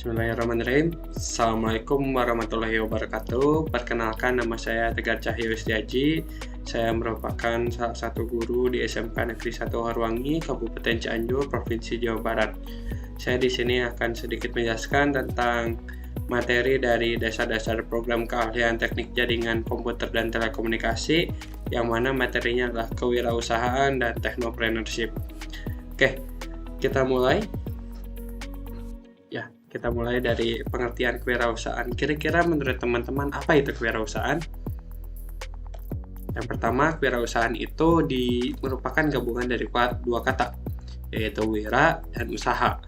Bismillahirrahmanirrahim. Assalamualaikum warahmatullahi wabarakatuh. Perkenalkan, nama saya Tegar Cahyo Setiaji. Saya merupakan salah satu guru di SMK Negeri 1 Harwangi, Kabupaten Cianjur, Provinsi Jawa Barat. Saya di sini akan sedikit menjelaskan tentang materi dari dasar-dasar program keahlian teknik jaringan komputer dan telekomunikasi, yang mana materinya adalah kewirausahaan dan technopreneurship. Oke, kita mulai. Kita mulai dari pengertian kewirausahaan. Kira-kira menurut teman-teman apa itu kewirausahaan? Yang pertama, kewirausahaan itu merupakan gabungan dari dua kata, yaitu wira dan usaha.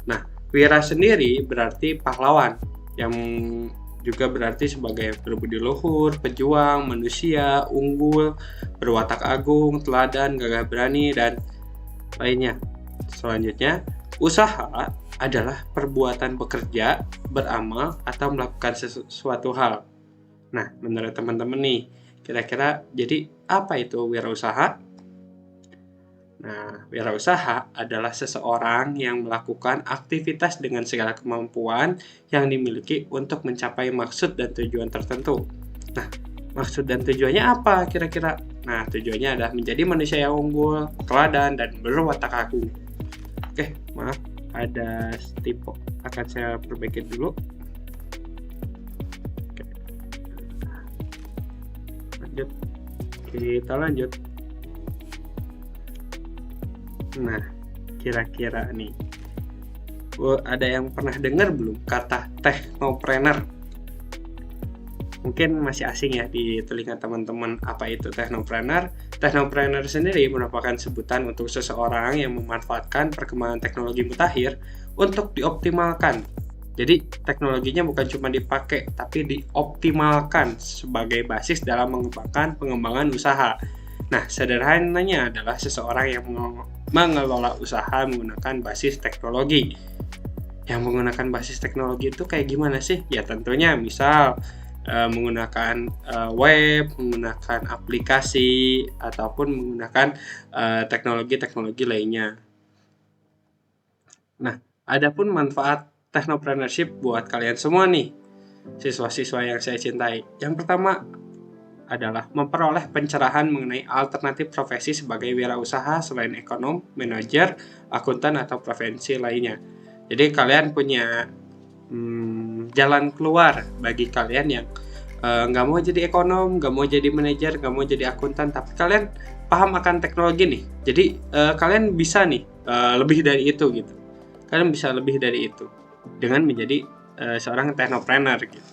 Nah, wira sendiri berarti pahlawan, yang juga berarti sebagai berbudi luhur, pejuang, manusia, unggul, berwatak agung, teladan, gagah berani, dan lainnya. Selanjutnya, usaha adalah perbuatan bekerja, beramal, atau melakukan sesuatu hal. Nah, menurut teman-teman nih, kira-kira jadi apa itu wirausaha? Nah, wirausaha adalah seseorang yang melakukan aktivitas dengan segala kemampuan yang dimiliki untuk mencapai maksud dan tujuan tertentu. Nah, maksud dan tujuannya apa kira-kira? Nah, tujuannya adalah menjadi manusia yang unggul, teladan, dan berwatak agung. Oke, maaf, ada typo, akan saya perbaiki dulu. Oke. Kita lanjut. Nah, kira-kira nih, ada yang pernah dengar belum kata technopreneur? Mungkin masih asing ya di telinga teman-teman apa itu technopreneur. Technopreneur sendiri merupakan sebutan untuk seseorang yang memanfaatkan perkembangan teknologi mutakhir untuk dioptimalkan. Jadi teknologinya bukan cuma dipakai, tapi dioptimalkan sebagai basis dalam mengembangkan pengembangan usaha. Nah, sederhananya adalah seseorang yang mengelola usaha menggunakan basis teknologi. Yang menggunakan basis teknologi itu kayak gimana sih? Ya tentunya misal menggunakan web, menggunakan aplikasi, ataupun menggunakan teknologi-teknologi lainnya. Nah, adapun manfaat technopreneurship buat kalian semua nih, siswa-siswa yang saya cintai. Yang pertama adalah memperoleh pencerahan mengenai alternatif profesi sebagai wirausaha selain ekonom, manajer, akuntan, atau profesi lainnya. Jadi kalian punya jalan keluar bagi kalian yang nggak mau jadi ekonom, nggak mau jadi manajer, nggak mau jadi akuntan, tapi kalian paham akan teknologi nih. Jadi kalian bisa nih lebih dari itu gitu. Kalian bisa lebih dari itu dengan menjadi seorang technopreneur gitu.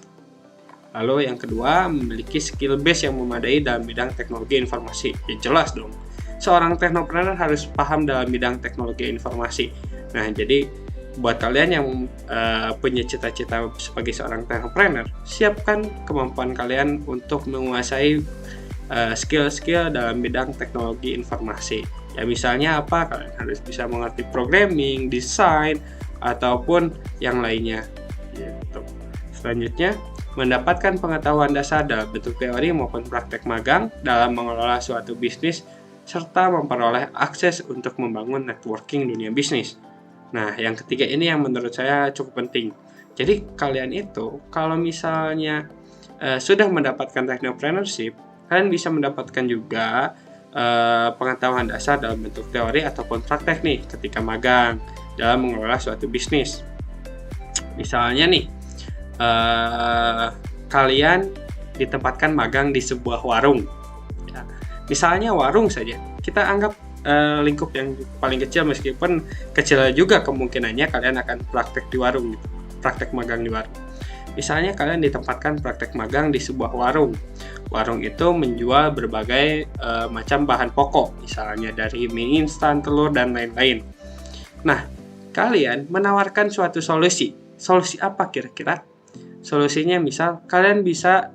Lalu yang kedua, memiliki skill base yang memadai dalam bidang teknologi informasi. Ya jelas dong, seorang technopreneur harus paham dalam bidang teknologi informasi. Nah, jadi buat kalian yang punya cita-cita sebagai seorang technopreneur, siapkan kemampuan kalian untuk menguasai skill-skill dalam bidang teknologi informasi. Ya misalnya apa? Kalian harus bisa mengerti programming, desain, ataupun yang lainnya. Gitu. Selanjutnya, mendapatkan pengetahuan dasar dalam bentuk teori maupun praktek magang dalam mengelola suatu bisnis, serta memperoleh akses untuk membangun networking dunia bisnis. Nah, yang ketiga ini yang menurut saya cukup penting. Jadi, kalian itu kalau misalnya sudah mendapatkan technopreneurship, kalian bisa mendapatkan juga pengetahuan dasar dalam bentuk teori ataupun praktek nih ketika magang dalam mengelola suatu bisnis. Misalnya nih, kalian ditempatkan magang di sebuah warung. Ya, misalnya warung saja, kita anggap lingkup yang paling kecil, meskipun kecil juga kemungkinannya kalian akan praktek di warung gitu, praktek magang di warung. Misalnya kalian ditempatkan praktek magang di sebuah warung. Warung itu menjual berbagai macam bahan pokok, misalnya dari mie instan, telur, dan lain-lain. Nah, kalian menawarkan suatu solusi. Solusi apa kira-kira? Solusinya misal kalian bisa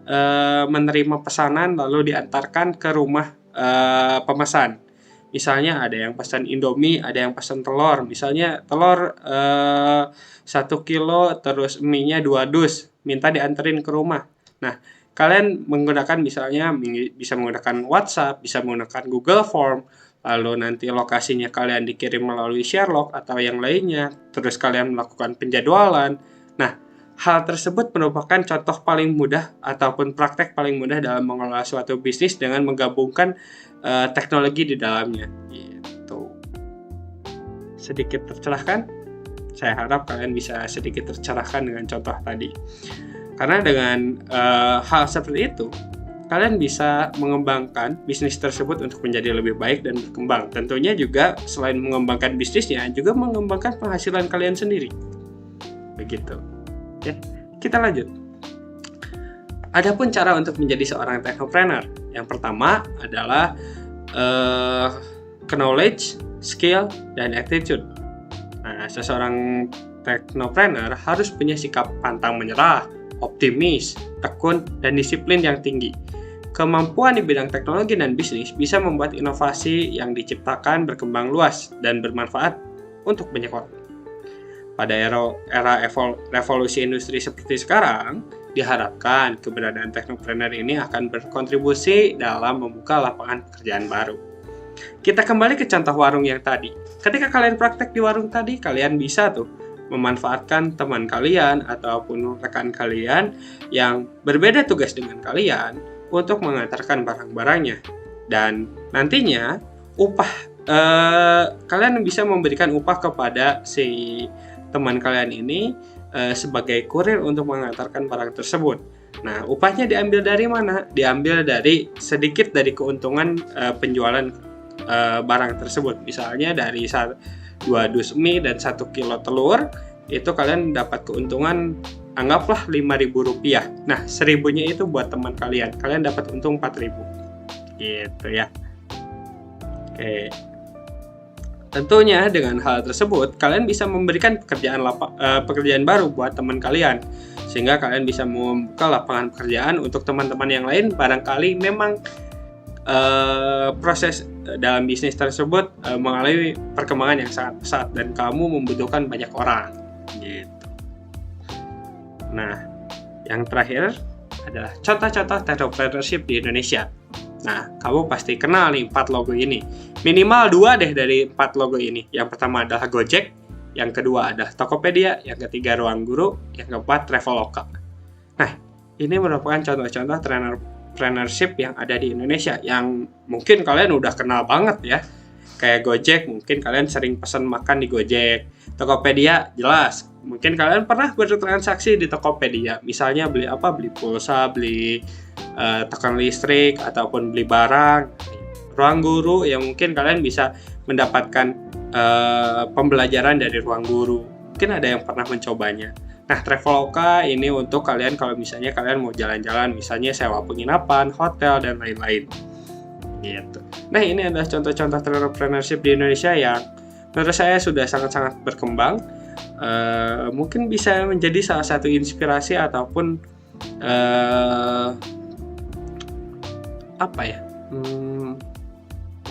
menerima pesanan lalu diantarkan ke rumah pemesan. Misalnya ada yang pesan Indomie, ada yang pesan telur. Misalnya telur 1 kilo, terus mie-nya 2 dus, minta dianterin ke rumah. Nah, kalian menggunakan misalnya bisa menggunakan WhatsApp, bisa menggunakan Google Form, lalu nanti lokasinya kalian dikirim melalui Sherlock atau yang lainnya, terus kalian melakukan penjadwalan, Nah, hal tersebut merupakan contoh paling mudah ataupun praktek paling mudah dalam mengelola suatu bisnis dengan menggabungkan teknologi di dalamnya. Gitu. Sedikit tercerahkan? Saya harap kalian bisa sedikit tercerahkan dengan contoh tadi. Karena dengan hal seperti itu, kalian bisa mengembangkan bisnis tersebut untuk menjadi lebih baik dan berkembang. Tentunya juga selain mengembangkan bisnisnya, juga mengembangkan penghasilan kalian sendiri. Begitu. Oke, kita lanjut. Adapun cara untuk menjadi seorang technopreneur. Yang pertama adalah knowledge, skill, dan attitude. Nah, seseorang technopreneur harus punya sikap pantang menyerah, optimis, tekun, dan disiplin yang tinggi. Kemampuan di bidang teknologi dan bisnis bisa membuat inovasi yang diciptakan berkembang luas dan bermanfaat untuk banyak orang. Pada era revolusi industri seperti sekarang, diharapkan keberadaan technopreneur ini akan berkontribusi dalam membuka lapangan pekerjaan baru. Kita kembali ke contoh warung yang tadi. Ketika kalian praktek di warung tadi, kalian bisa tuh memanfaatkan teman kalian ataupun rekan kalian yang berbeda tugas dengan kalian untuk mengantarkan barang-barangnya. Dan nantinya kalian bisa memberikan upah kepada si teman kalian ini sebagai kurir untuk mengantarkan barang tersebut. Nah, upahnya diambil dari mana? Diambil dari sedikit dari keuntungan penjualan barang tersebut. Misalnya dari 2 dus mie dan 1 kilo telur, itu kalian dapat keuntungan anggaplah Rp5.000. Nah, 1.000-nya itu buat teman kalian. Kalian dapat untung 4.000. Gitu ya. Oke. Tentunya dengan hal tersebut, kalian bisa memberikan pekerjaan baru buat teman kalian. Sehingga kalian bisa membuka lapangan pekerjaan untuk teman-teman yang lain. Barangkali memang proses dalam bisnis tersebut mengalami perkembangan yang sangat pesat dan kamu membutuhkan banyak orang. Gitu. Nah, yang terakhir adalah contoh-contoh technopreneurship di Indonesia. Nah, kamu pasti kenal nih 4 logo ini. Minimal 2 deh dari 4 logo ini. Yang pertama adalah Gojek, yang kedua adalah Tokopedia, yang ketiga Ruang Guru, yang keempat Traveloka. Nah, ini merupakan contoh-contoh entrepreneurship yang ada di Indonesia yang mungkin kalian udah kenal banget ya. Kayak Gojek, mungkin kalian sering pesan makan di Gojek. Tokopedia, jelas. Mungkin kalian pernah bertransaksi di Tokopedia. Misalnya beli apa? Beli pulsa, beli token listrik, ataupun beli barang. Ruang Guru, yang mungkin kalian bisa mendapatkan pembelajaran dari Ruang Guru. Mungkin ada yang pernah mencobanya. Nah, Traveloka ini untuk kalian kalau misalnya kalian mau jalan-jalan, misalnya sewa penginapan, hotel, dan lain-lain. Gitu. Nah, ini adalah contoh-contoh entrepreneurship di Indonesia yang menurut saya sudah sangat-sangat berkembang. Mungkin bisa menjadi salah satu inspirasi ataupun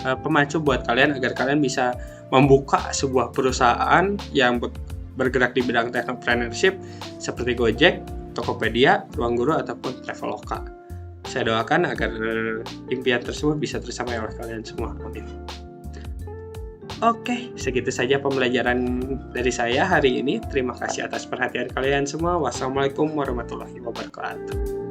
pemacu buat kalian agar kalian bisa membuka sebuah perusahaan yang bergerak di bidang entrepreneurship seperti Gojek, Tokopedia, Ruang Guru, ataupun Traveloka. Saya doakan agar impian tersebut bisa tercapai oleh kalian semua. Amin. Oke, segitu saja pembelajaran dari saya hari ini. Terima kasih atas perhatian kalian semua. Wassalamualaikum warahmatullahi wabarakatuh.